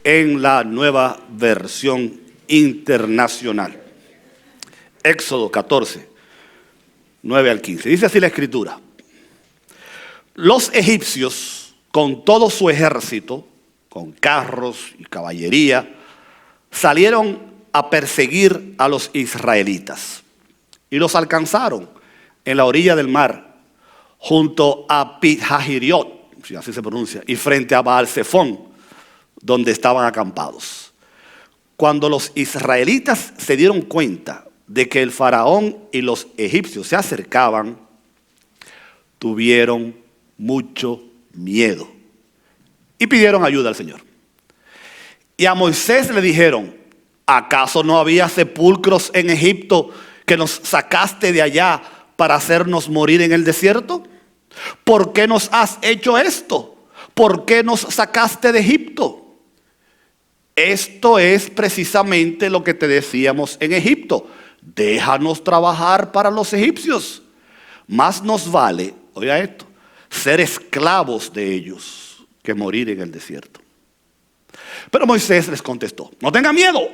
en la Nueva Versión Internacional. Éxodo 14, 9 al 15. Dice así la Escritura: los egipcios, con todo su ejército, con carros y caballería, salieron a perseguir a los israelitas y los alcanzaron en la orilla del mar, junto a Pi-Hahirot, si así se pronuncia, y frente a Baal-Zephón, donde estaban acampados. Cuando los israelitas se dieron cuenta de que el faraón y los egipcios se acercaban, tuvieron mucho miedo y pidieron ayuda al Señor. Y a Moisés le dijeron: ¿acaso no había sepulcros en Egipto que nos sacaste de allá para hacernos morir en el desierto? ¿Por qué nos has hecho esto? ¿Por qué nos sacaste de Egipto? Esto es precisamente lo que te decíamos en Egipto: déjanos trabajar para los egipcios. Más nos vale, oiga esto, ser esclavos de ellos que morir en el desierto. Pero Moisés les contestó: no tengan miedo,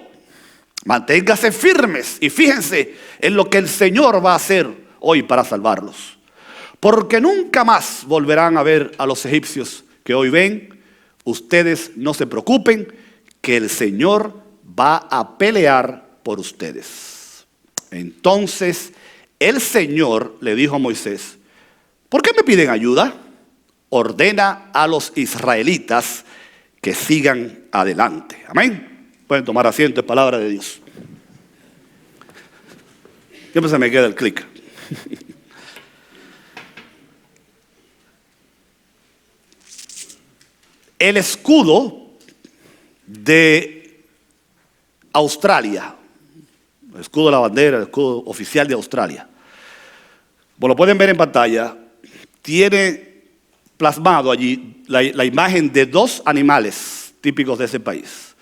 manténganse firmes y fíjense en lo que el Señor va a hacer hoy para salvarlos. Porque nunca más volverán a ver a los egipcios que hoy ven. Ustedes no se preocupen, que el Señor va a pelear por ustedes. Entonces el Señor le dijo a Moisés: ¿por qué me piden ayuda? Ordena a los israelitas que sigan adelante. Amén. Pueden tomar asiento, en palabra de Dios. Siempre se me queda el clic. El escudo de Australia, el escudo de la bandera, el escudo oficial de Australia, como lo pueden ver en pantalla, tiene plasmado allí la imagen de dos animales típicos de ese país.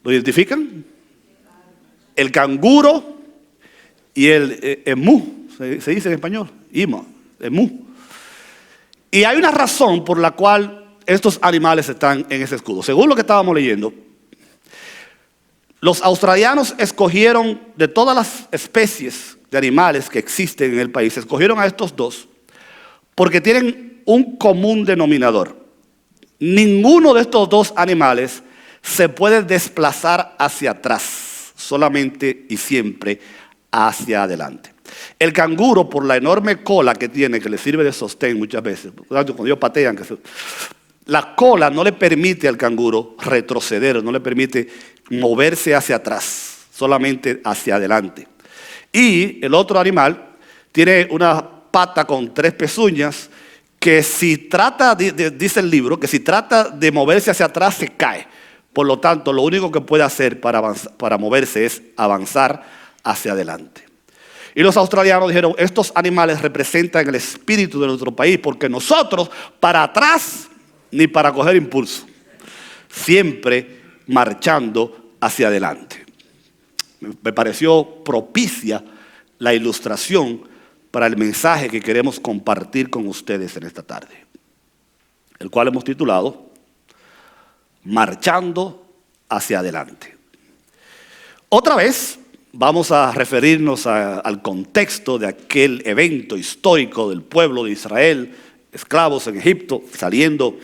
¿Lo identifican? El canguro y el emú, se dice en español, emú. Y hay una razón por la cual estos animales están en ese escudo. Según lo que estábamos leyendo, los australianos escogieron, de todas las especies de animales que existen en el país, escogieron a estos dos porque tienen un común denominador. Ninguno de estos dos animales se puede desplazar hacia atrás, solamente y siempre hacia adelante. El canguro, por la enorme cola que tiene, que le sirve de sostén muchas veces, cuando ellos patean, la cola no le permite al canguro retroceder, no le permite moverse hacia atrás, solamente hacia adelante. Y el otro animal tiene una pata con 3 pezuñas que si trata, dice el libro, que si trata de moverse hacia atrás se cae. Por lo tanto, lo único que puede hacer para moverse es avanzar hacia adelante. Y los australianos dijeron: estos animales representan el espíritu de nuestro país, porque nosotros para atrás ni para coger impulso, siempre marchando hacia adelante. Me pareció propicia la ilustración para el mensaje que queremos compartir con ustedes en esta tarde, el cual hemos titulado Marchando hacia adelante. Otra vez vamos a referirnos al contexto de aquel evento histórico del pueblo de Israel, esclavos en Egipto, saliendo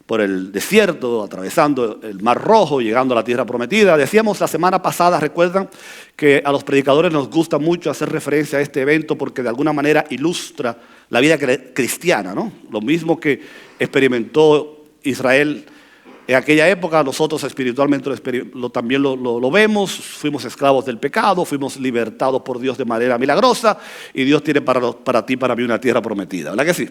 por el desierto, atravesando el Mar Rojo, llegando a la tierra prometida. Decíamos la semana pasada, recuerdan, que a los predicadores nos gusta mucho hacer referencia a este evento porque de alguna manera ilustra la vida cristiana, ¿no? Lo mismo que experimentó Israel en aquella época, nosotros espiritualmente también lo vemos. Fuimos esclavos del pecado, fuimos libertados por Dios de manera milagrosa y Dios tiene para ti, para mí, una tierra prometida, ¿verdad que sí?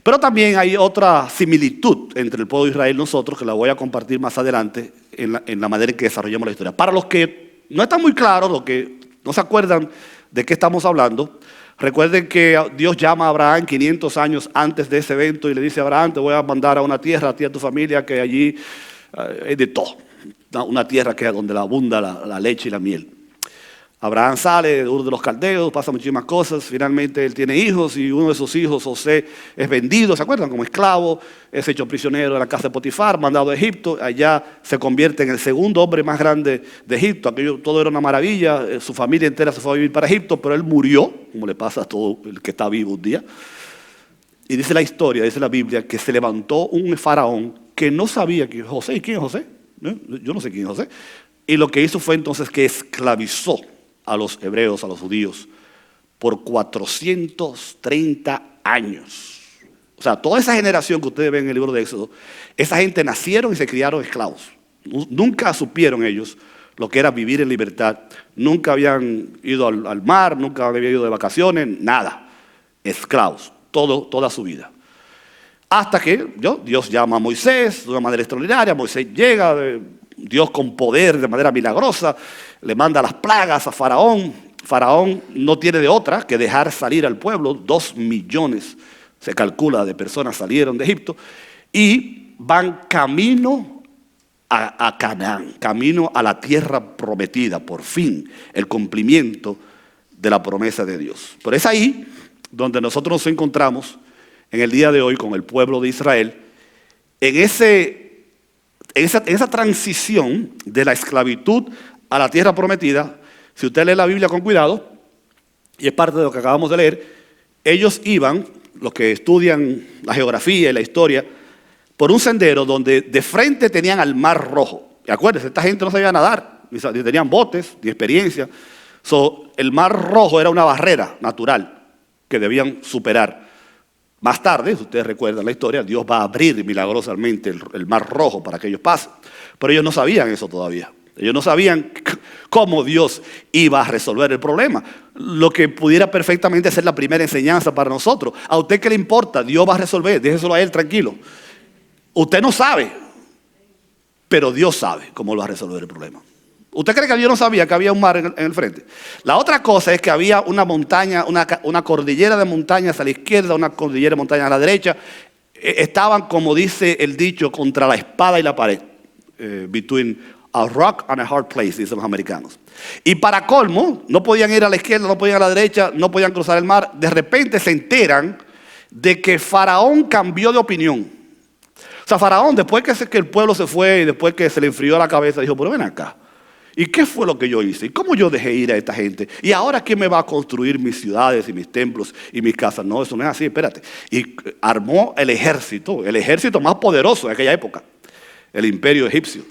Pero también hay otra similitud entre el pueblo de Israel y nosotros, que la voy a compartir más adelante en la manera en que desarrollamos la historia. Para los que no están muy claros, los que no se acuerdan de qué estamos hablando, recuerden que Dios llama a Abraham 500 años antes de ese evento y le dice: Abraham, te voy a mandar a una tierra, a ti y a tu familia, que allí es de todo. Una tierra que es donde abunda la leche y la miel. Abraham sale de Ur de los Caldeos, pasa muchísimas cosas, finalmente él tiene hijos y uno de sus hijos, José, es vendido, ¿se acuerdan? Como esclavo, es hecho prisionero en la casa de Potifar, mandado a Egipto, allá se convierte en el segundo hombre más grande de Egipto, aquello todo era una maravilla, su familia entera se fue a vivir para Egipto, pero él murió, como le pasa a todo el que está vivo un día. Y dice la historia, dice la Biblia, que se levantó un faraón que no sabía quién es José. ¿Y quién es José? Yo no sé quién es José. Y lo que hizo fue entonces que esclavizó a los hebreos, a los judíos, por 430 años. O sea, toda esa generación que ustedes ven en el libro de Éxodo, esa gente nacieron y se criaron esclavos. Nunca supieron ellos lo que era vivir en libertad. Nunca habían ido al mar, nunca habían ido de vacaciones, nada. Esclavos, toda su vida. Hasta que Dios llama a Moisés de una manera extraordinaria. Moisés llega, Dios con poder, de manera milagrosa, le manda las plagas a Faraón. Faraón no tiene de otra que dejar salir al pueblo. 2 millones, se calcula, de personas salieron de Egipto y van camino a Canaán, camino a la tierra prometida, por fin, el cumplimiento de la promesa de Dios. Pero es ahí donde nosotros nos encontramos en el día de hoy con el pueblo de Israel, en esa transición de la esclavitud a la tierra prometida. Si usted lee la Biblia con cuidado, y es parte de lo que acabamos de leer, ellos iban, los que estudian la geografía y la historia, por un sendero donde de frente tenían al Mar Rojo. Y acuérdense, esta gente no sabía nadar, ni tenían botes, ni experiencia. El Mar Rojo era una barrera natural que debían superar. Más tarde, si ustedes recuerdan la historia, Dios va a abrir milagrosamente el Mar Rojo para que ellos pasen. Pero ellos no sabían eso todavía. Ellos no sabían cómo Dios iba a resolver el problema. Lo que pudiera perfectamente ser la primera enseñanza para nosotros. ¿A usted qué le importa? Dios va a resolver, déjeselo a Él tranquilo. Usted no sabe, pero Dios sabe cómo lo va a resolver el problema. ¿Usted cree que Dios no sabía que había un mar en el frente? La otra cosa es que había una montaña, una cordillera de montañas a la izquierda, una cordillera de montañas a la derecha. Estaban, como dice el dicho, contra la espada y la pared. Between a rock and a hard place, dicen los americanos. Y para colmo, no podían ir a la izquierda, no podían ir a la derecha, no podían cruzar el mar. De repente se enteran de que Faraón cambió de opinión. O sea, Faraón, después que el pueblo se fue y después que se le enfrió la cabeza, dijo, pero ven acá. ¿Y qué fue lo que yo hice? ¿Y cómo yo dejé ir a esta gente? ¿Y ahora quién me va a construir mis ciudades y mis templos y mis casas? No, eso no es así, espérate. Y armó el ejército más poderoso de aquella época, el imperio egipcio.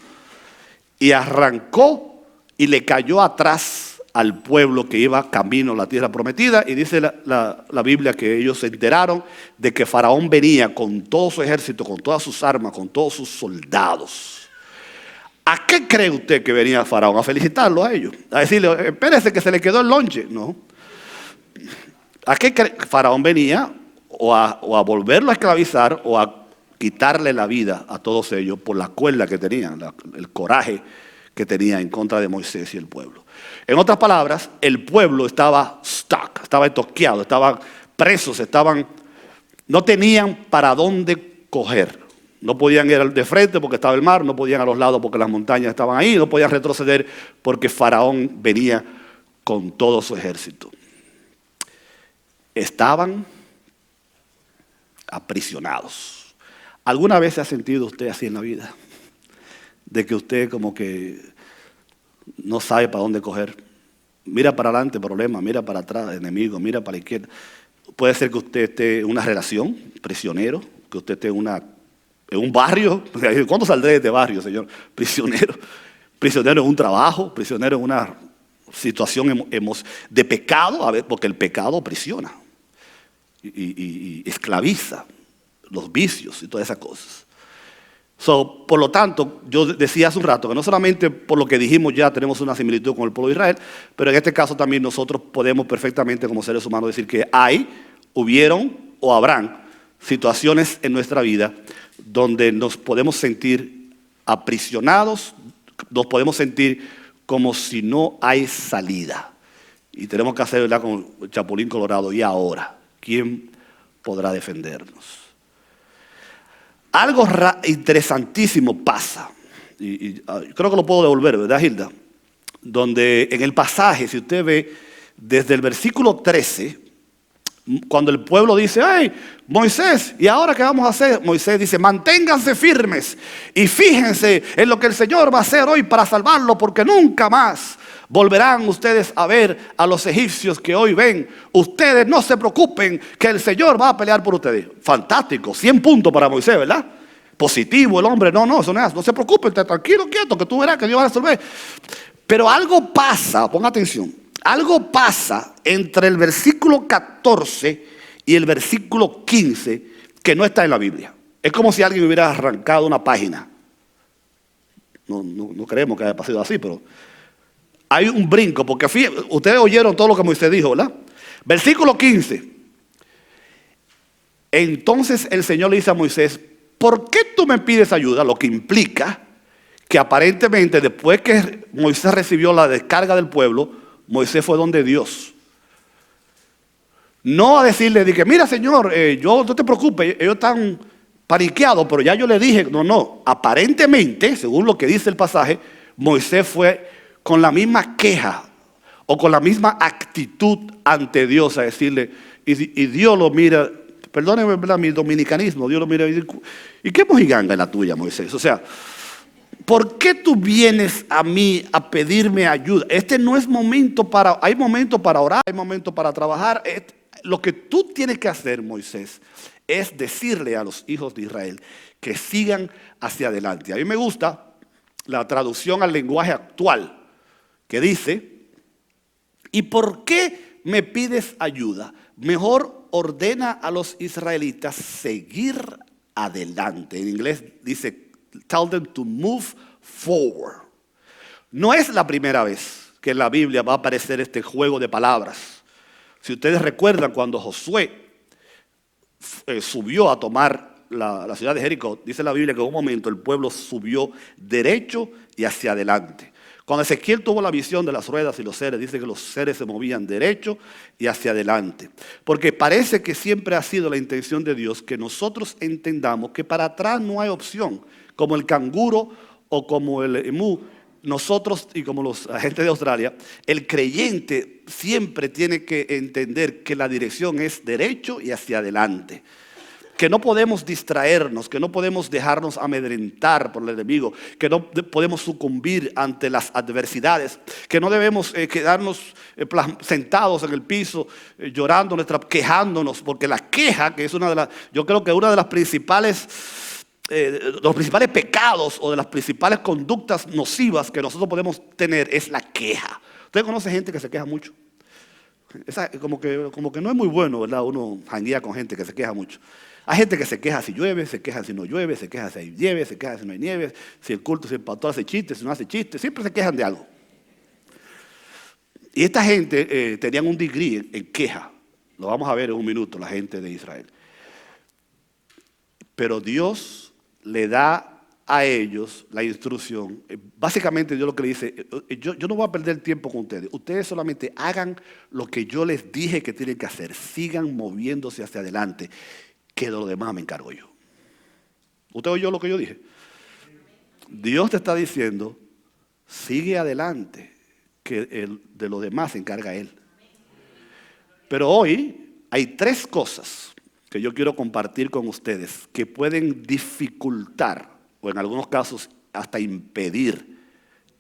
Y arrancó y le cayó atrás al pueblo que iba camino a la tierra prometida. Y dice la Biblia que ellos se enteraron de que Faraón venía con todo su ejército, con todas sus armas, con todos sus soldados. ¿A qué cree usted que venía Faraón? A felicitarlo a ellos. A decirle, espérese que se le quedó el lonche. No. ¿A qué cree? Faraón venía o a volverlo a esclavizar o a quitarle la vida a todos ellos por la cuerda que tenían, el coraje que tenía en contra de Moisés y el pueblo. En otras palabras, el pueblo estaba stuck, estaba estoqueado, estaban presos, no tenían para dónde coger. No podían ir de frente porque estaba el mar, no podían a los lados porque las montañas estaban ahí, no podían retroceder porque Faraón venía con todo su ejército. Estaban aprisionados. ¿Alguna vez se ha sentido usted así en la vida? De que usted como que no sabe para dónde coger. Mira para adelante, problema, mira para atrás, enemigo, mira para la izquierda. Puede ser que usted esté en una relación, prisionero, que usted esté en un barrio. ¿Cuándo saldré de este barrio, Señor? Prisionero. Prisionero en un trabajo, prisionero en una situación de pecado, a ver, porque el pecado aprisiona y esclaviza los vicios y todas esas cosas. Por lo tanto, yo decía hace un rato que no solamente por lo que dijimos ya tenemos una similitud con el pueblo de Israel, pero en este caso también nosotros podemos perfectamente como seres humanos decir que hubieron o habrán situaciones en nuestra vida donde nos podemos sentir aprisionados, nos podemos sentir como si no hay salida. Y tenemos que hacer, ¿verdad?, con el Chapulín Colorado. ¿Y ahora? ¿Quién podrá defendernos? Algo interesantísimo pasa. Y creo que lo puedo devolver, ¿verdad, Hilda? donde en el pasaje, si usted ve, desde el versículo 13, cuando el pueblo dice, ¡ay, Moisés! ¿Y ahora qué vamos a hacer? Moisés dice, manténganse firmes y fíjense en lo que el Señor va a hacer hoy para salvarlo, porque nunca más volverán ustedes a ver a los egipcios que hoy ven. Ustedes no se preocupen, que el Señor va a pelear por ustedes. Fantástico, 100 puntos para Moisés, ¿verdad? Positivo el hombre, no, eso no es, no se preocupen, tranquilo, quieto, que tú verás que Dios va a resolver. Pero algo pasa, ponga atención, algo pasa entre el versículo 14 y el versículo 15 que no está en la Biblia. Es como si alguien hubiera arrancado una página. No creemos que haya pasado así, pero hay un brinco, porque ustedes oyeron todo lo que Moisés dijo, ¿verdad? Versículo 15. Entonces el Señor le dice a Moisés, ¿por qué tú me pides ayuda? Lo que implica que aparentemente después que Moisés recibió la descarga del pueblo, Moisés fue donde Dios. No a decirle, dije, mira Señor, no te preocupes, ellos están paniqueados, pero ya yo le dije, no. Aparentemente, según lo que dice el pasaje, Moisés fue con la misma queja o con la misma actitud ante Dios a decirle, y Dios lo mira, perdónenme mi dominicanismo, Dios lo mira y dice, ¿y qué mojiganga es la tuya, Moisés? O sea, ¿por qué tú vienes a mí a pedirme ayuda? Este no es momento hay momento para orar, hay momento para trabajar. Lo que tú tienes que hacer, Moisés, es decirle a los hijos de Israel que sigan hacia adelante. A mí me gusta la traducción al lenguaje actual que dice, ¿y por qué me pides ayuda? Mejor ordena a los israelitas seguir adelante. En inglés dice, tell them to move forward. No es la primera vez que en la Biblia va a aparecer este juego de palabras. Si ustedes recuerdan cuando Josué subió a tomar la ciudad de Jericó, dice la Biblia que en un momento el pueblo subió derecho y hacia adelante. Cuando Ezequiel tuvo la visión de las ruedas y los seres, dice que los seres se movían derecho y hacia adelante. Porque parece que siempre ha sido la intención de Dios que nosotros entendamos que para atrás no hay opción. Como el canguro o como el emú, nosotros y como los agentes de Australia, el creyente siempre tiene que entender que la dirección es derecho y hacia adelante. Que no podemos distraernos, que no podemos dejarnos amedrentar por el enemigo, que no podemos sucumbir ante las adversidades, que no debemos quedarnos sentados en el piso llorando, quejándonos, porque la queja, que es yo creo que una de las principales los principales pecados o de las principales conductas nocivas que nosotros podemos tener es la queja. ¿Usted conoce gente que se queja mucho? Como que no es muy bueno, ¿verdad? Uno janguea con gente que se queja mucho. Hay gente que se queja si llueve, se queja si no llueve, se queja si hay nieve, se queja si no hay nieve, si el culto, si el pastor hace chistes, si no hace chistes, siempre se quejan de algo. Y esta gente tenían un degree en queja. Lo vamos a ver en un minuto, la gente de Israel. Pero Dios le da a ellos la instrucción. Básicamente Dios lo que le dice, yo no voy a perder tiempo con ustedes. Ustedes solamente hagan lo que yo les dije que tienen que hacer. Sigan moviéndose hacia adelante, que de lo demás me encargo yo. ¿Usted oyó lo que yo dije? Dios te está diciendo, sigue adelante, que de lo demás se encarga Él. Pero hoy hay 3 cosas que yo quiero compartir con ustedes que pueden dificultar o en algunos casos hasta impedir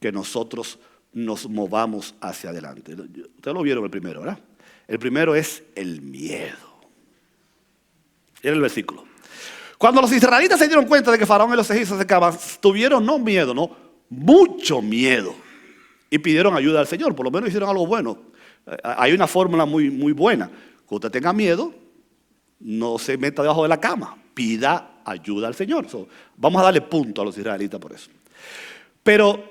que nosotros nos movamos hacia adelante. Ustedes lo vieron el primero, ¿verdad? El primero es el miedo. Era el versículo. Cuando los israelitas se dieron cuenta de que Faraón y los egipcios se acercaban, tuvieron no miedo, no, mucho miedo. Y pidieron ayuda al Señor, por lo menos hicieron algo bueno. Hay una fórmula muy, muy buena. Cuando usted tenga miedo, no se meta debajo de la cama, pida ayuda al Señor. Vamos a darle punto a los israelitas por eso. Pero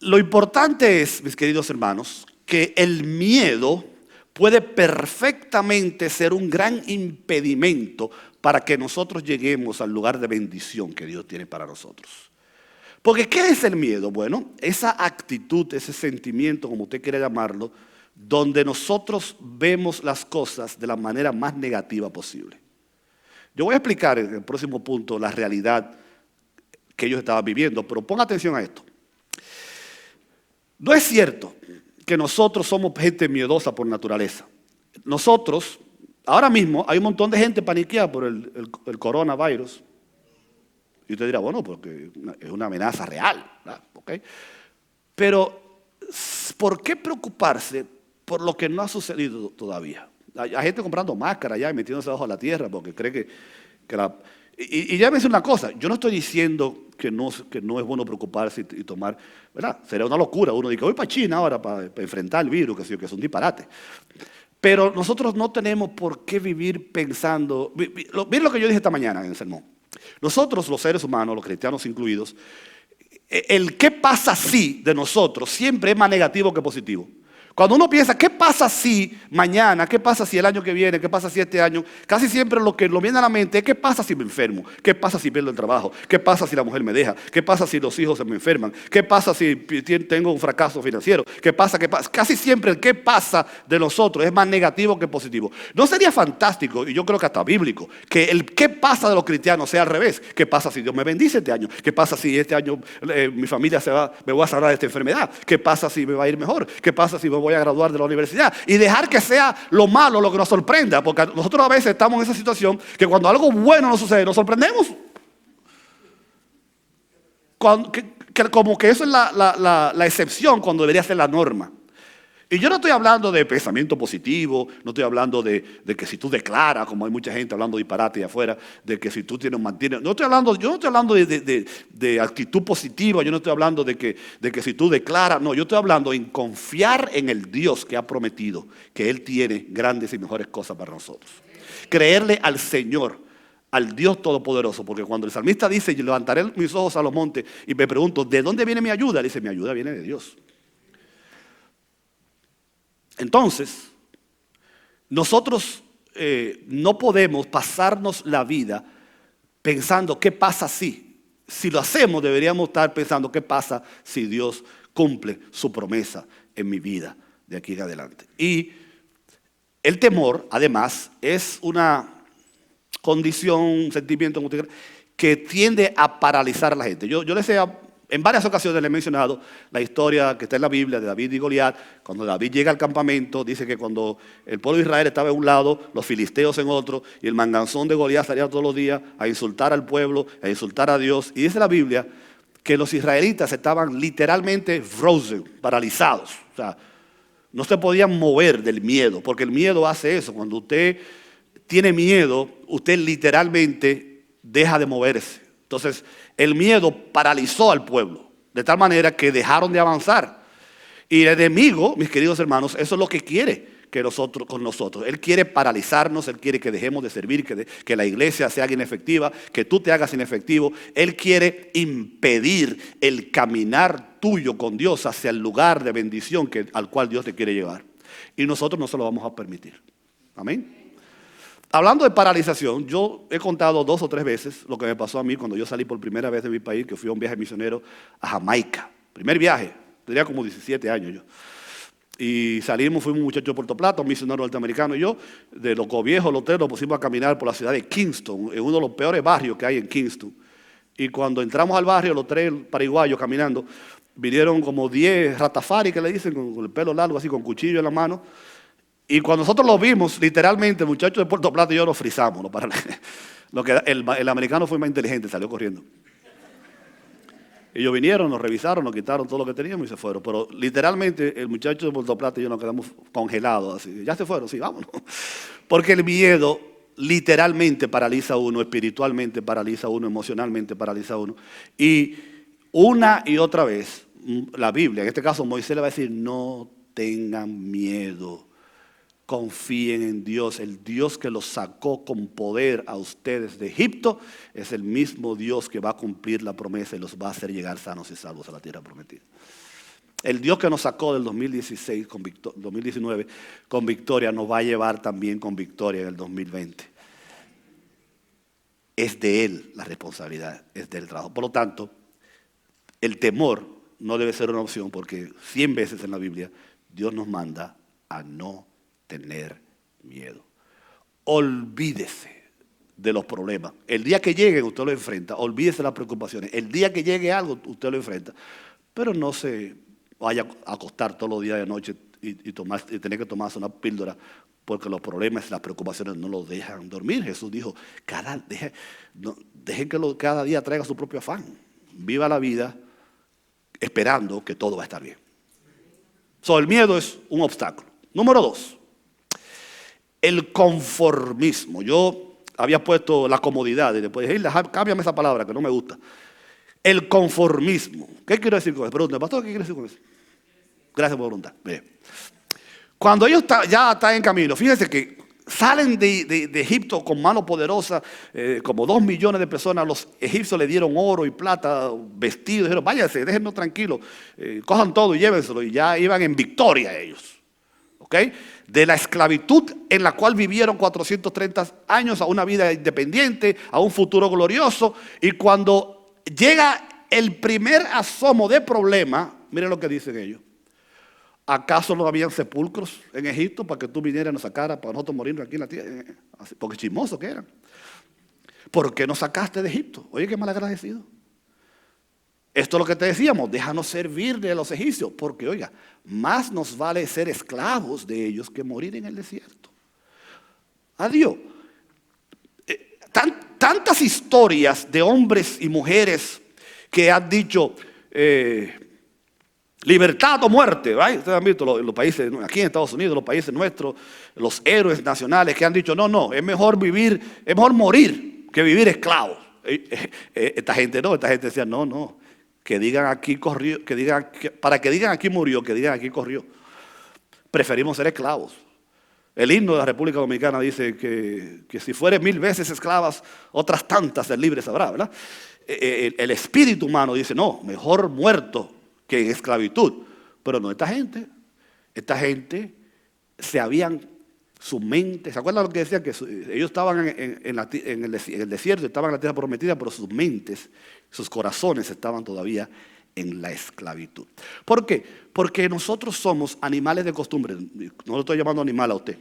lo importante es, mis queridos hermanos, que el miedo puede perfectamente ser un gran impedimento para que nosotros lleguemos al lugar de bendición que Dios tiene para nosotros. Porque ¿qué es el miedo? Bueno, esa actitud, ese sentimiento, como usted quiera llamarlo, donde nosotros vemos las cosas de la manera más negativa posible. Yo voy a explicar en el próximo punto la realidad que ellos estaban viviendo, pero ponga atención a esto. No es cierto que nosotros somos gente miedosa por naturaleza. Nosotros, ahora mismo, hay un montón de gente paniqueada por el coronavirus. Y usted dirá, bueno, porque es una amenaza real, ¿verdad? ¿Okay? Pero, ¿por qué preocuparse por lo que no ha sucedido todavía? Hay gente comprando máscaras ya y metiéndose bajo la tierra porque cree que la... Y ya me dice una cosa, yo no estoy diciendo que no es bueno preocuparse y tomar, ¿verdad? Sería una locura. Uno dice, voy para China ahora para enfrentar el virus, que es un disparate. Pero nosotros no tenemos por qué vivir pensando... Miren lo que yo dije esta mañana en el sermón. Nosotros, los seres humanos, los cristianos incluidos, el qué pasa si de nosotros siempre es más negativo que positivo. Cuando uno piensa, ¿qué pasa si mañana? ¿Qué pasa si el año que viene? ¿Qué pasa si este año? Casi siempre lo que nos viene a la mente es, ¿qué pasa si me enfermo? ¿Qué pasa si pierdo el trabajo? ¿Qué pasa si la mujer me deja? ¿Qué pasa si los hijos se me enferman? ¿Qué pasa si tengo un fracaso financiero? ¿Qué pasa? ¿Qué pasa? Casi siempre el qué pasa de nosotros es más negativo que positivo. ¿No sería fantástico, y yo creo que hasta bíblico, que el qué pasa de los cristianos sea al revés? ¿Qué pasa si Dios me bendice este año? ¿Qué pasa si este año mi familia me voy a salvar de esta enfermedad? ¿Qué pasa si me va a ir mejor? ¿Qué pasa si me voy a graduar de la universidad? Y dejar que sea lo malo lo que nos sorprenda, porque nosotros a veces estamos en esa situación que cuando algo bueno nos sucede, nos sorprendemos. Como que eso es la excepción cuando debería ser la norma. Y yo no estoy hablando de pensamiento positivo, no estoy hablando de que si tú declaras, como hay mucha gente hablando disparate allá afuera, de que si tú mantienes, yo no estoy hablando de actitud positiva, yo no estoy hablando de que si tú declaras, no, yo estoy hablando en confiar en el Dios que ha prometido que Él tiene grandes y mejores cosas para nosotros. Creerle al Señor, al Dios Todopoderoso, porque cuando el salmista dice, yo levantaré mis ojos a los montes y me pregunto, ¿de dónde viene mi ayuda? Él dice, mi ayuda viene de Dios. Entonces, nosotros no podemos pasarnos la vida pensando qué pasa si. Si lo hacemos, deberíamos estar pensando qué pasa si Dios cumple su promesa en mi vida de aquí en adelante. Y el temor, además, es una condición, un sentimiento que tiende a paralizar a la gente. Yo les he en varias ocasiones le he mencionado la historia que está en la Biblia de David y Goliat. Cuando David llega al campamento, dice que cuando el pueblo de Israel estaba en un lado, los filisteos en otro, y el manganzón de Goliat salía todos los días a insultar al pueblo, a insultar a Dios. Y dice la Biblia que los israelitas estaban literalmente frozen, paralizados. O sea, no se podían mover del miedo, porque el miedo hace eso. Cuando usted tiene miedo, usted literalmente deja de moverse. Entonces, el miedo paralizó al pueblo, de tal manera que dejaron de avanzar. Y el enemigo, mis queridos hermanos, eso es lo que quiere con nosotros. Él quiere paralizarnos, Él quiere que dejemos de servir, que la iglesia se haga inefectiva, que tú te hagas inefectivo. Él quiere impedir el caminar tuyo con Dios hacia el lugar de bendición al cual Dios te quiere llevar. Y nosotros no se lo vamos a permitir. Amén. Hablando de paralización, yo he contado 2 o 3 veces lo que me pasó a mí cuando yo salí por primera vez de mi país, que fui a un viaje misionero a Jamaica. Primer viaje, tenía como 17 años yo. Y fuimos un muchacho de Puerto Plata, un misionero norteamericano y yo, de Loco Viejo, Lotero, nos pusimos a caminar por la ciudad de Kingston, en uno de los peores barrios que hay en Kingston. Y cuando entramos al barrio, los 3 paraguayos caminando, vinieron como 10 ratafari, que le dicen, con el pelo largo, así, con cuchillo en la mano. Y cuando nosotros lo vimos, literalmente, el muchacho de Puerto Plata y yo nos frizamos. El americano fue más inteligente, salió corriendo. Ellos vinieron, nos revisaron, nos quitaron todo lo que teníamos y se fueron. Pero literalmente el muchacho de Puerto Plata y yo nos quedamos congelados. Así. Ya se fueron, sí, vámonos. Porque el miedo literalmente paraliza a uno, espiritualmente paraliza a uno, emocionalmente paraliza a uno. Y una y otra vez, la Biblia, en este caso Moisés le va a decir, no tengan miedo. Confíen en Dios, el Dios que los sacó con poder a ustedes de Egipto es el mismo Dios que va a cumplir la promesa y los va a hacer llegar sanos y salvos a la tierra prometida. El Dios que nos sacó del 2019 con victoria nos va a llevar también con victoria en el 2020. Es de Él la responsabilidad, es del trabajo. Por lo tanto, el temor no debe ser una opción porque 100 veces en la Biblia Dios nos manda a no tener miedo. Olvídese de los problemas. El día que llegue usted lo enfrenta. Olvídese de las preocupaciones. El día que llegue algo usted lo enfrenta. Pero no se vaya a acostar todos los días de noche y tener que tomarse una píldora porque los problemas y las preocupaciones no los dejan dormir. Jesús dijo, dejen que cada día traiga su propio afán. Viva la vida esperando que todo va a estar bien. El miedo es un obstáculo. Número 2, el conformismo. Yo había puesto la comodidad y después dije, cámbiame esa palabra que no me gusta. El conformismo. ¿Qué quiero decir con eso? Pregúntame, pastor, ¿qué quiere decir con eso? Gracias por preguntar. Bien. Cuando ellos ya están en camino, fíjense que salen de Egipto con mano poderosa, como 2 millones de personas. Los egipcios le dieron oro y plata, vestidos, dijeron, váyanse, déjennos tranquilos, cojan todo y llévenselo. Y ya iban en victoria ellos. ¿Okay? De la esclavitud en la cual vivieron 430 años a una vida independiente, a un futuro glorioso. Y cuando llega el primer asomo de problema, miren lo que dicen ellos. ¿Acaso no habían sepulcros en Egipto para que tú vinieras y nos sacaras para nosotros morirnos aquí en la tierra? Porque chismosos que eran. ¿Por qué nos sacaste de Egipto? Oye, qué malagradecido. Esto es lo que te decíamos, déjanos servirle a los egipcios, porque oiga, más nos vale ser esclavos de ellos que morir en el desierto. Adiós. Tantas historias de hombres y mujeres que han dicho libertad o muerte. ¿Right? Ustedes han visto los países, aquí en Estados Unidos, los países nuestros, los héroes nacionales que han dicho, no, es mejor morir que vivir esclavos. Esta gente decía, no. Que digan aquí corrió, para que digan aquí murió, que digan aquí corrió. Preferimos ser esclavos. El himno de la República Dominicana dice que si fuere 1000 veces esclavas, otras tantas ser libres habrá, ¿verdad? El espíritu humano dice, no, mejor muerto que en esclavitud. Pero no, esta gente su mente, ¿se acuerdan lo que decían? Que ellos estaban en el desierto, estaban en la tierra prometida, pero sus mentes, sus corazones estaban todavía en la esclavitud. ¿Por qué? Porque nosotros somos animales de costumbre. No lo estoy llamando animal a usted.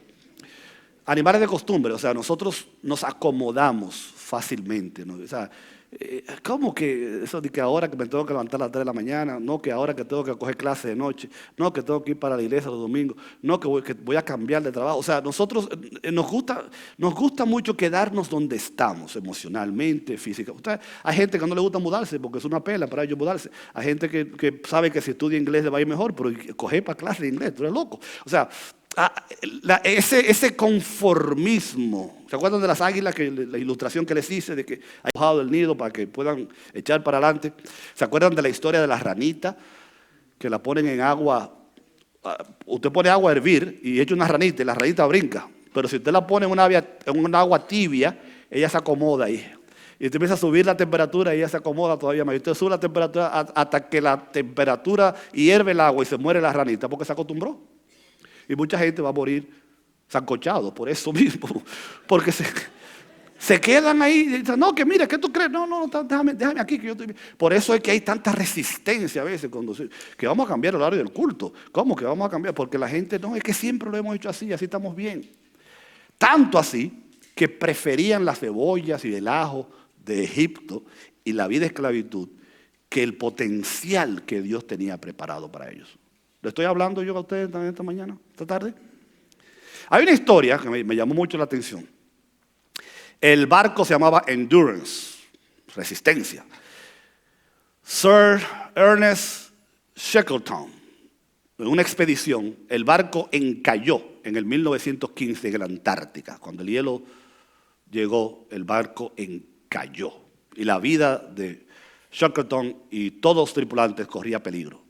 Animales de costumbre, o sea, nosotros nos acomodamos fácilmente, ¿no? O sea, ¿cómo que eso de que ahora que me tengo que levantar a las 3 de la mañana? No, que ahora que tengo que coger clase de noche. No, que tengo que ir para la iglesia los domingos. No, que voy a cambiar de trabajo. O sea, nosotros nos gusta mucho quedarnos donde estamos, emocionalmente, físicamente. Hay gente que no le gusta mudarse porque es una pela para ellos mudarse. Hay gente que sabe que si estudia inglés le va a ir mejor, pero coger para clase de inglés, tú eres loco. O sea, ese conformismo. ¿Se acuerdan de las águilas, la ilustración que les hice de que hay mojado el nido para que puedan echar para adelante? ¿Se acuerdan de la historia de la ranita que la ponen en agua? Usted pone agua a hervir y echa una ranita y la ranita brinca. Pero si usted la pone en un agua tibia, ella se acomoda ahí. Y usted empieza a subir la temperatura y ella se acomoda todavía más. Y usted sube la temperatura hasta que la temperatura hierve el agua y se muere la ranita porque se acostumbró. Y mucha gente va a morir sancochado por eso mismo. Porque se quedan ahí y dicen, no, que mira, ¿qué tú crees? No, déjame aquí que yo estoy bien. Por eso es que hay tanta resistencia a veces que vamos a cambiar el horario del culto. ¿Cómo que vamos a cambiar? Porque la gente, no, es que siempre lo hemos hecho así estamos bien. Tanto así que preferían las cebollas y el ajo de Egipto y la vida de esclavitud que el potencial que Dios tenía preparado para ellos. ¿Le estoy hablando yo a ustedes esta mañana, esta tarde? Hay una historia que me llamó mucho la atención. El barco se llamaba Endurance, resistencia. Sir Ernest Shackleton, en una expedición, el barco encalló en el 1915 en la Antártica. Cuando el hielo llegó, el barco encalló. Y la vida de Shackleton y todos los tripulantes corría peligro.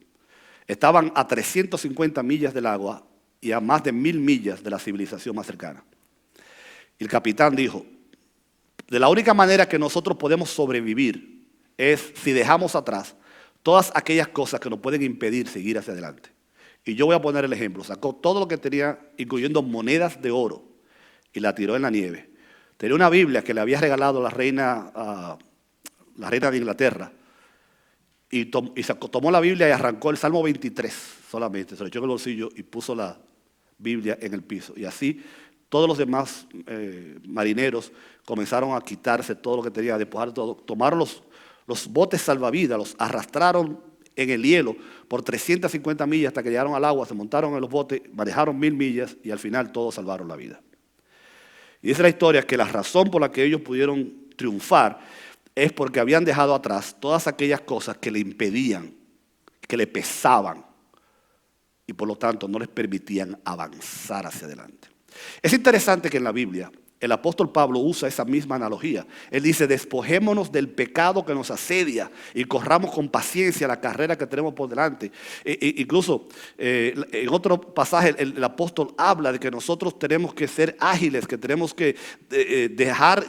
Estaban a 350 millas del agua y a más de 1000 millas de la civilización más cercana. Y el capitán dijo, de la única manera que nosotros podemos sobrevivir es si dejamos atrás todas aquellas cosas que nos pueden impedir seguir hacia adelante. Y yo voy a poner el ejemplo. Sacó todo lo que tenía, incluyendo monedas de oro, y la tiró en la nieve. Tenía una Biblia que le había regalado la reina de Inglaterra. Y tomó la Biblia y arrancó el Salmo 23 solamente. Se lo echó en el bolsillo y puso la Biblia en el piso. Y así todos los demás marineros comenzaron a quitarse todo lo que tenían, a despojar todo. Tomaron los botes salvavidas, los arrastraron en el hielo por 350 millas hasta que llegaron al agua, se montaron en los botes, manejaron 1000 millas y al final todos salvaron la vida. Y dice la historia que la razón por la que ellos pudieron triunfar es porque habían dejado atrás todas aquellas cosas que le impedían, que le pesaban y por lo tanto no les permitían avanzar hacia adelante. Es interesante que en la Biblia el apóstol Pablo usa esa misma analogía. Él dice, despojémonos del pecado que nos asedia y corramos con paciencia la carrera que tenemos por delante. Incluso en otro pasaje el apóstol habla de que nosotros tenemos que ser ágiles, que tenemos que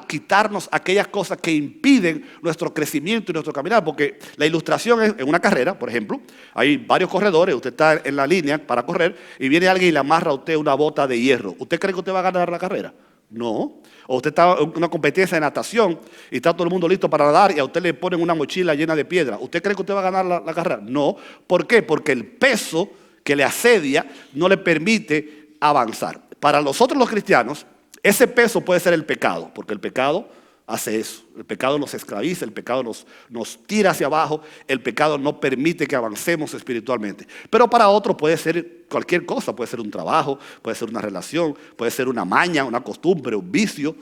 quitarnos aquellas cosas que impiden nuestro crecimiento y nuestro caminar. Porque la ilustración es en una carrera, por ejemplo, hay varios corredores, usted está en la línea para correr y viene alguien y le amarra a usted una bota de hierro. ¿Usted cree que usted va a ganar la carrera? No. O usted está en una competencia de natación y está todo el mundo listo para nadar y a usted le ponen una mochila llena de piedra. ¿Usted cree que usted va a ganar la carrera? No. ¿Por qué? Porque el peso que le asedia no le permite avanzar. Para nosotros los cristianos, ese peso puede ser el pecado, porque el pecado hace eso. El pecado nos esclaviza, el pecado nos tira hacia abajo, el pecado no permite que avancemos espiritualmente. Pero para otros puede ser cualquier cosa, puede ser un trabajo, puede ser una relación, puede ser una maña, una costumbre, un vicio,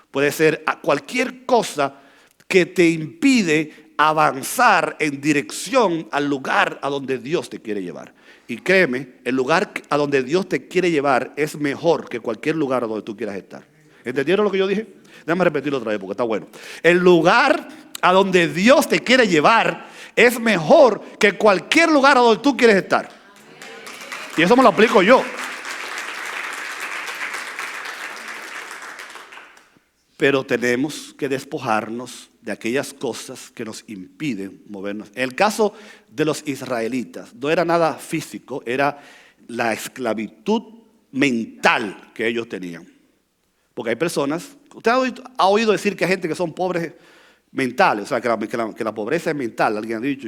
puede ser cualquier cosa que te impide avanzar en dirección al lugar a donde Dios te quiere llevar. Y créeme, el lugar a donde Dios te quiere llevar es mejor que cualquier lugar a donde tú quieras estar. ¿Entendieron lo que yo dije? Déjame repetirlo otra vez porque está bueno. El lugar a donde Dios te quiere llevar es mejor que cualquier lugar a donde tú quieres estar. Y eso me lo aplico yo. Pero tenemos que despojarnos de aquellas cosas que nos impiden movernos. En el caso de los israelitas, no era nada físico, era la esclavitud mental que ellos tenían. Porque hay personas, usted ha oído decir que hay gente que son pobres mentales, o sea, que la pobreza es mental, alguien ha dicho.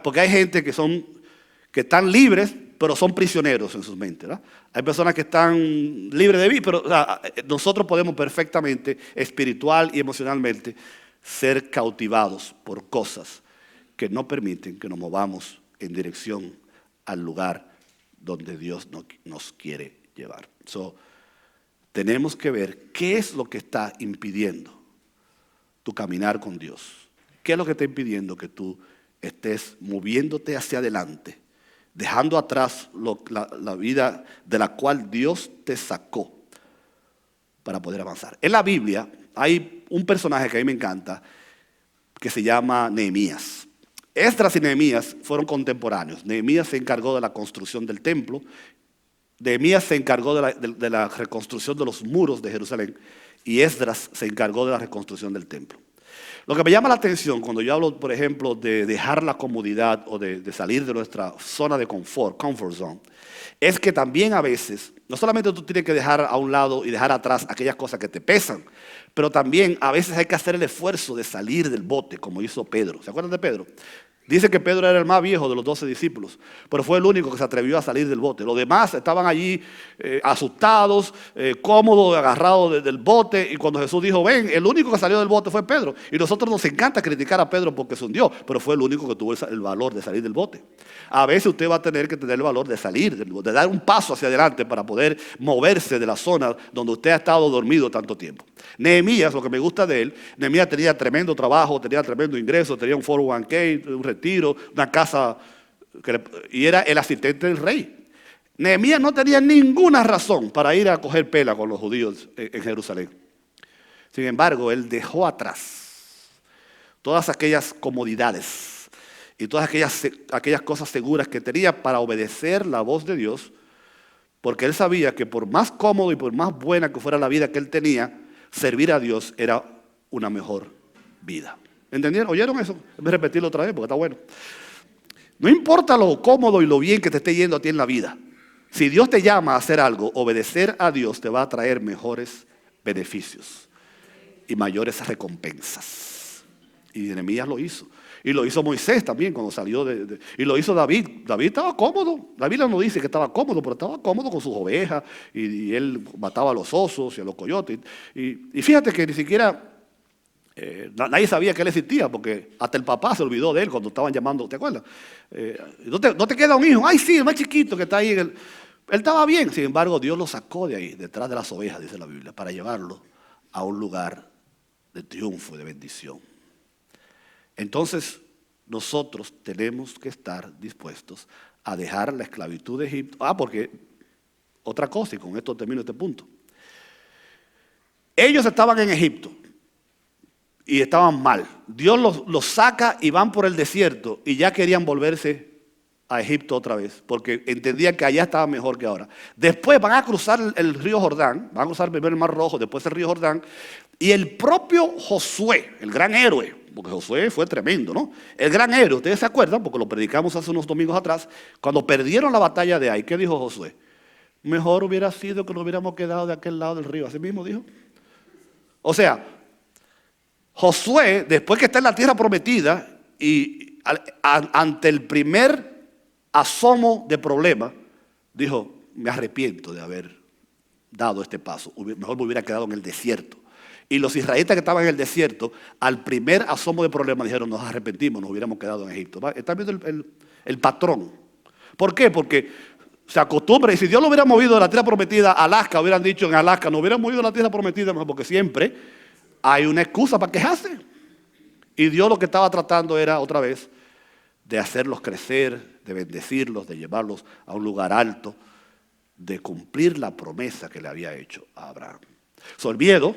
Porque hay gente que están libres, pero son prisioneros en sus mentes. ¿Verdad? Hay personas que están libres de vida, pero o sea, nosotros podemos perfectamente, espiritual y emocionalmente, ser cautivados por cosas que no permiten que nos movamos en dirección al lugar donde Dios nos quiere llevar. Tenemos que ver qué es lo que está impidiendo tu caminar con Dios. ¿Qué es lo que está impidiendo que tú estés moviéndote hacia adelante, dejando atrás la vida de la cual Dios te sacó para poder avanzar? En la Biblia hay un personaje que a mí me encanta que se llama Nehemías. Esdras y Nehemías fueron contemporáneos. Nehemías se encargó de la construcción del templo. Nehemías se encargó de la reconstrucción de los muros de Jerusalén y Esdras se encargó de la reconstrucción del templo. Lo que me llama la atención cuando yo hablo, por ejemplo, de dejar la comodidad o de salir de nuestra zona de confort, comfort zone, es que también a veces, no solamente tú tienes que dejar a un lado y dejar atrás aquellas cosas que te pesan, pero también a veces hay que hacer el esfuerzo de salir del bote, como hizo Pedro. ¿Se acuerdan de Pedro? Dice que Pedro era el más viejo de los 12 discípulos, pero fue el único que se atrevió a salir del bote. Los demás estaban allí asustados, cómodos, agarrados del bote. Y cuando Jesús dijo, ven, el único que salió del bote fue Pedro. Y nosotros nos encanta criticar a Pedro porque se hundió, pero fue el único que tuvo el valor de salir del bote. A veces usted va a tener que tener el valor de salir del bote, de dar un paso hacia adelante para poder moverse de la zona donde usted ha estado dormido tanto tiempo. Nehemías, lo que me gusta de él, Nehemías tenía tremendo trabajo, tenía tremendo ingreso, tenía un 401k, un retiro, una casa, y era el asistente del rey. Nehemías no tenía ninguna razón para ir a coger pela con los judíos en Jerusalén. Sin embargo, él dejó atrás todas aquellas comodidades y todas aquellas cosas seguras que tenía para obedecer la voz de Dios, porque él sabía que por más cómodo y por más buena que fuera la vida que él tenía, servir a Dios era una mejor vida. ¿Entendieron? ¿Oyeron eso? Voy a repetirlo otra vez porque está bueno. No importa lo cómodo y lo bien que te esté yendo a ti en la vida. Si Dios te llama a hacer algo, obedecer a Dios te va a traer mejores beneficios y mayores recompensas. Y Nehemías lo hizo. Y lo hizo Moisés también cuando salió y lo hizo David. David estaba cómodo. La Biblia no dice que estaba cómodo, pero estaba cómodo con sus ovejas. Y él mataba a los osos y a los coyotes. Y fíjate que ni siquiera Nadie sabía que él existía porque hasta el papá se olvidó de él cuando estaban llamando, ¿te acuerdas? ¿No te queda un hijo? Ay, sí, el más chiquito que está ahí. Él estaba bien, sin embargo, Dios lo sacó de ahí, detrás de las ovejas, dice la Biblia, para llevarlo a un lugar de triunfo y de bendición. Entonces, nosotros tenemos que estar dispuestos a dejar la esclavitud de Egipto. Porque otra cosa, y con esto termino este punto. Ellos estaban en Egipto y estaban mal. Dios los saca y van por el desierto y ya querían volverse a Egipto otra vez, porque entendían que allá estaba mejor que ahora. Después van a cruzar el río Jordán, van a cruzar primero el Mar Rojo, después el río Jordán, y el propio Josué, el gran héroe, porque Josué fue tremendo, ¿no? El gran héroe, ustedes se acuerdan, porque lo predicamos hace unos domingos atrás, cuando perdieron la batalla de Ai, ¿qué dijo Josué? Mejor hubiera sido que nos hubiéramos quedado de aquel lado del río, así mismo dijo. O sea, Josué, después que está en la tierra prometida, y ante el primer asomo de problema, dijo, me arrepiento de haber dado este paso, mejor me hubiera quedado en el desierto. Y los israelitas que estaban en el desierto, al primer asomo de problema dijeron, nos arrepentimos, nos hubiéramos quedado en Egipto. ¿Están viendo el patrón? ¿Por qué? Porque se acostumbra, y si Dios lo hubiera movido de la tierra prometida a Alaska, hubieran dicho en Alaska, no hubieran movido de la tierra prometida, porque siempre hay una excusa para quejarse. Y Dios lo que estaba tratando era, otra vez, de hacerlos crecer, de bendecirlos, de llevarlos a un lugar alto, de cumplir la promesa que le había hecho a Abraham. El miedo,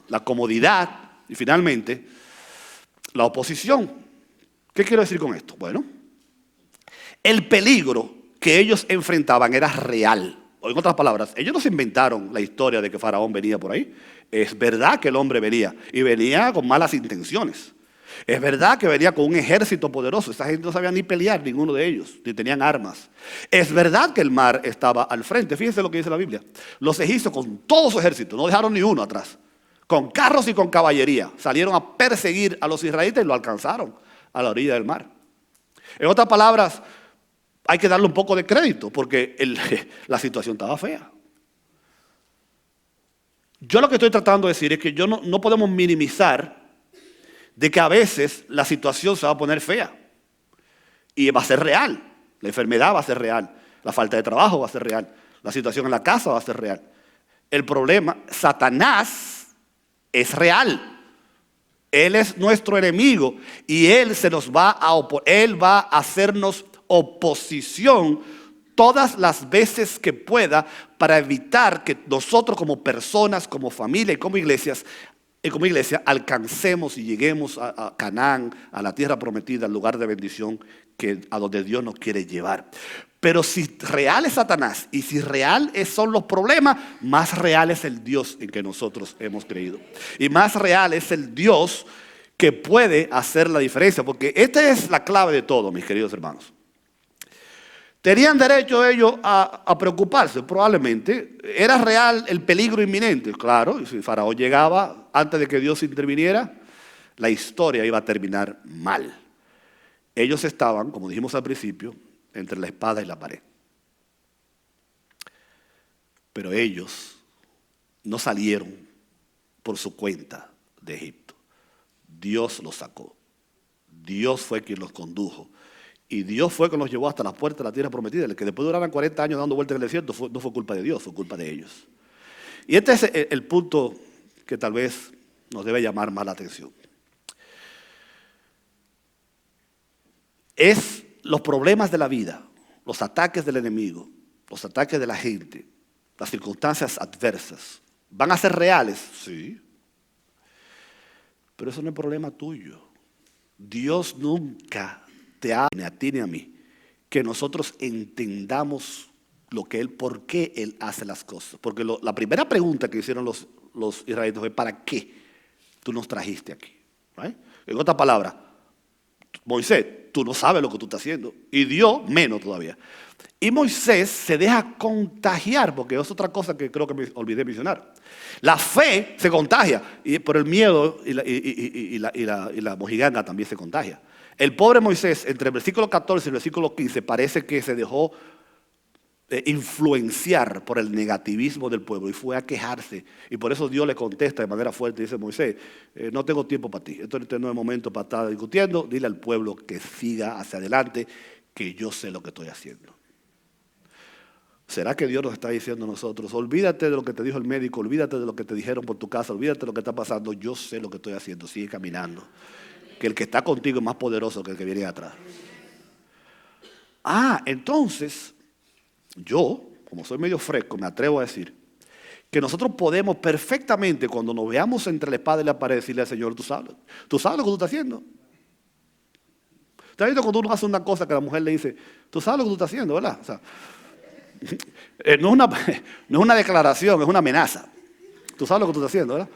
la comodidad y finalmente la oposición. ¿Qué quiero decir con esto? Bueno, el peligro que ellos enfrentaban era real. O en otras palabras, ellos no se inventaron la historia de que Faraón venía por ahí. Es verdad que el hombre venía y venía con malas intenciones. Es verdad que venía con un ejército poderoso. Esa gente no sabía ni pelear, ninguno de ellos, ni tenían armas. Es verdad que el mar estaba al frente. Fíjense lo que dice la Biblia. Los egipcios con todo su ejército, no dejaron ni uno atrás. Con carros y con caballería. Salieron a perseguir a los israelitas y lo alcanzaron a la orilla del mar. En otras palabras, hay que darle un poco de crédito porque la situación estaba fea. Yo lo que estoy tratando de decir es que no podemos minimizar de que a veces la situación se va a poner fea y va a ser real. La enfermedad va a ser real, la falta de trabajo va a ser real, la situación en la casa va a ser real. El problema, Satanás es real. Él es nuestro enemigo y él él va a hacernos oposición todas las veces que pueda para evitar que nosotros como personas, como familia y como iglesia alcancemos y lleguemos a Canaán, a la tierra prometida, al lugar de bendición a donde Dios nos quiere llevar. Pero si real es Satanás y si real son los problemas, más real es el Dios en que nosotros hemos creído. Y más real es el Dios que puede hacer la diferencia. Porque esta es la clave de todo, mis queridos hermanos. ¿Tenían derecho ellos a preocuparse? Probablemente. ¿Era real el peligro inminente? Claro, y si Faraón llegaba antes de que Dios interviniera, la historia iba a terminar mal. Ellos estaban, como dijimos al principio, entre la espada y la pared. Pero ellos no salieron por su cuenta de Egipto. Dios los sacó. Dios fue quien los condujo. Y Dios fue quien los llevó hasta la puerta de la tierra prometida. El que después duraran 40 años dando vueltas en el desierto no fue culpa de Dios, fue culpa de ellos. Y este es el punto que tal vez nos debe llamar más la atención. Es los problemas de la vida, los ataques del enemigo, los ataques de la gente, las circunstancias adversas. ¿Van a ser reales? Sí. Pero eso no es problema tuyo. Dios nunca te habla ni a ti ni a mí que nosotros entendamos por qué Él hace las cosas. Porque la primera pregunta que hicieron los israelitas fue: ¿para qué tú nos trajiste aquí? ¿Right? En otras palabras, Moisés, tú no sabes lo que tú estás haciendo. Y Dios menos todavía. Y Moisés se deja contagiar, porque es otra cosa que creo que me olvidé mencionar. La fe se contagia, y por el miedo y la mojiganga también se contagia. El pobre Moisés, entre el versículo 14 y el versículo 15, parece que se dejó influenciar por el negativismo del pueblo y fue a quejarse. Y por eso Dios le contesta de manera fuerte, dice: Moisés, no tengo tiempo para ti, este no es momento para estar discutiendo, dile al pueblo que siga hacia adelante, que yo sé lo que estoy haciendo. ¿Será que Dios nos está diciendo a nosotros: olvídate de lo que te dijo el médico, olvídate de lo que te dijeron por tu casa, olvídate de lo que está pasando, yo sé lo que estoy haciendo, sigue caminando, que el que está contigo es más poderoso que el que viene atrás? Entonces yo, como soy medio fresco, me atrevo a decir que nosotros podemos perfectamente, cuando nos veamos entre la espada y la pared, decirle al Señor: tú sabes lo que tú estás haciendo. ¿Te has visto cuando uno hace una cosa que la mujer le dice: tú sabes lo que tú estás haciendo, ¿verdad? O sea, no es una declaración, es una amenaza. Tú sabes lo que tú estás haciendo, ¿verdad?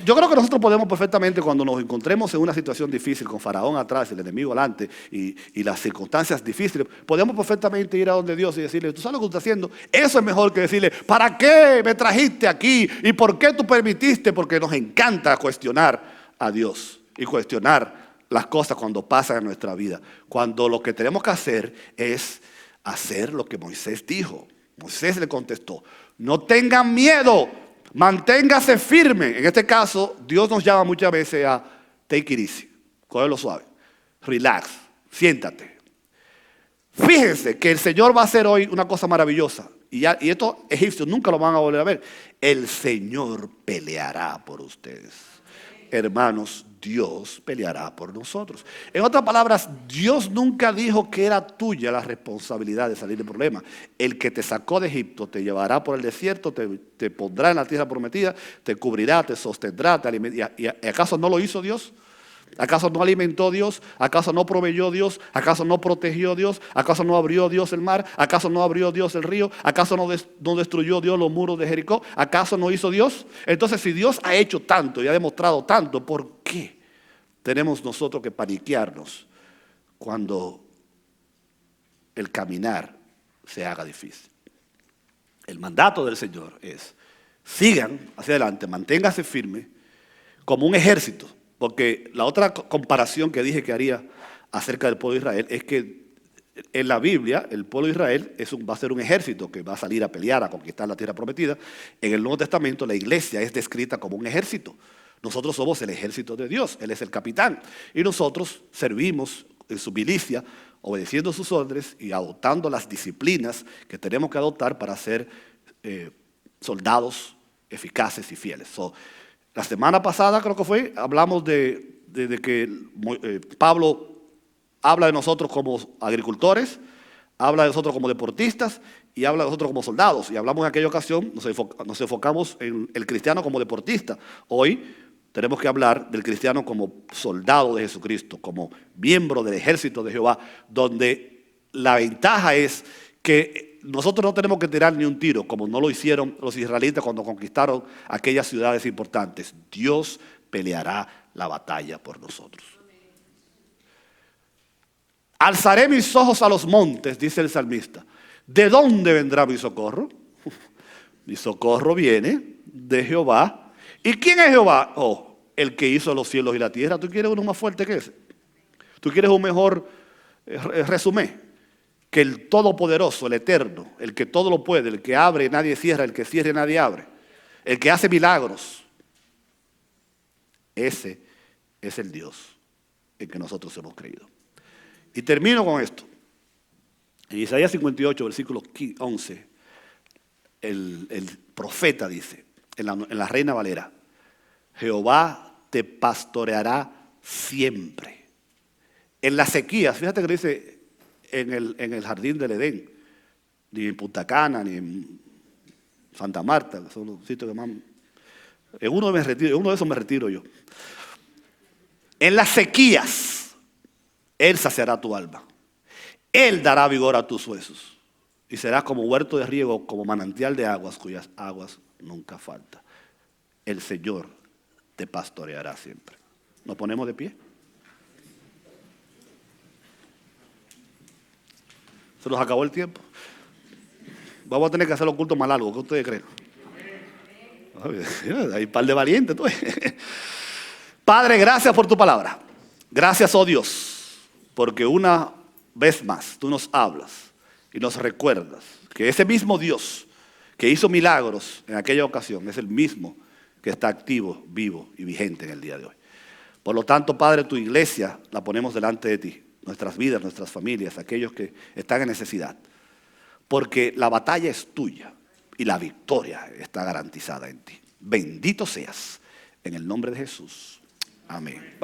Yo creo que nosotros podemos perfectamente, cuando nos encontremos en una situación difícil, con Faraón atrás y el enemigo delante y las circunstancias difíciles, podemos perfectamente ir a donde Dios y decirle: tú sabes lo que tú estás haciendo. Eso es mejor que decirle: ¿para qué me trajiste aquí? ¿Y por qué tú permitiste? Porque nos encanta cuestionar a Dios y cuestionar las cosas cuando pasan en nuestra vida. Cuando lo que tenemos que hacer es hacer lo que Moisés dijo. Moisés le contestó: no tengan miedo, manténgase firme. En este caso, Dios nos llama muchas veces a take it easy, cógelo suave, relax, siéntate. Fíjense que el Señor va a hacer hoy una cosa maravillosa. Y estos egipcios nunca lo van a volver a ver. El Señor peleará por ustedes. Hermanos, Dios peleará por nosotros. En otras palabras, Dios nunca dijo que era tuya la responsabilidad de salir del problema. El que te sacó de Egipto te llevará por el desierto, te pondrá en la tierra prometida, te cubrirá, te sostendrá, te alimentará. ¿Y acaso no lo hizo Dios? ¿Acaso no alimentó Dios? ¿Acaso no proveyó Dios? ¿Acaso no protegió Dios? ¿Acaso no abrió Dios el mar? ¿Acaso no abrió Dios el río? ¿Acaso no destruyó Dios los muros de Jericó? ¿Acaso no hizo Dios? Entonces, si Dios ha hecho tanto y ha demostrado tanto, ¿por qué tenemos nosotros que paniquearnos cuando el caminar se haga difícil? El mandato del Señor es: sigan hacia adelante, manténgase firme como un ejército. Porque la otra comparación que dije que haría acerca del pueblo de Israel es que en la Biblia el pueblo de Israel va a ser un ejército que va a salir a pelear, a conquistar la tierra prometida. En el Nuevo Testamento la iglesia es descrita como un ejército. Nosotros somos el ejército de Dios, Él es el capitán. Y nosotros servimos en su milicia, obedeciendo sus órdenes y adoptando las disciplinas que tenemos que adoptar para ser soldados eficaces y fieles. La semana pasada, creo que fue, hablamos de que Pablo habla de nosotros como agricultores, habla de nosotros como deportistas y habla de nosotros como soldados. Y hablamos en aquella ocasión, nos enfocamos en el cristiano como deportista. Hoy tenemos que hablar del cristiano como soldado de Jesucristo, como miembro del ejército de Jehová, donde la ventaja es que nosotros no tenemos que tirar ni un tiro, como no lo hicieron los israelitas cuando conquistaron aquellas ciudades importantes. Dios peleará la batalla por nosotros. Alzaré mis ojos a los montes, dice el salmista. ¿De dónde vendrá mi socorro? Mi socorro viene de Jehová. ¿Y quién es Jehová? El que hizo los cielos y la tierra. ¿Tú quieres uno más fuerte que ese? ¿Tú quieres un mejor resumen? Que el Todopoderoso, el Eterno, el que todo lo puede, el que abre y nadie cierra, el que cierra y nadie abre, el que hace milagros, ese es el Dios en que nosotros hemos creído. Y termino con esto. En Isaías 58, versículo 11, el profeta dice, en la Reina Valera: Jehová te pastoreará siempre. En las sequías, fíjate que dice en el jardín del Edén, ni en Punta Cana, ni en Santa Marta, que son los sitios que más... En uno de esos me retiro yo. En las sequías, Él saciará tu alma. Él dará vigor a tus huesos. Y serás como huerto de riego, como manantial de aguas, cuyas aguas nunca faltan. El Señor te pastoreará siempre. ¿Nos ponemos de pie? Se nos acabó el tiempo. Vamos a tener que hacer los cultos más largos. ¿Qué ustedes creen? Hay un par de valientes. Tú. Padre, gracias por tu palabra. Gracias, oh Dios, porque una vez más tú nos hablas y nos recuerdas que ese mismo Dios que hizo milagros en aquella ocasión es el mismo que está activo, vivo y vigente en el día de hoy. Por lo tanto, Padre, tu iglesia la ponemos delante de ti, nuestras vidas, nuestras familias, aquellos que están en necesidad, porque la batalla es tuya y la victoria está garantizada en ti. Bendito seas, en el nombre de Jesús. Amén.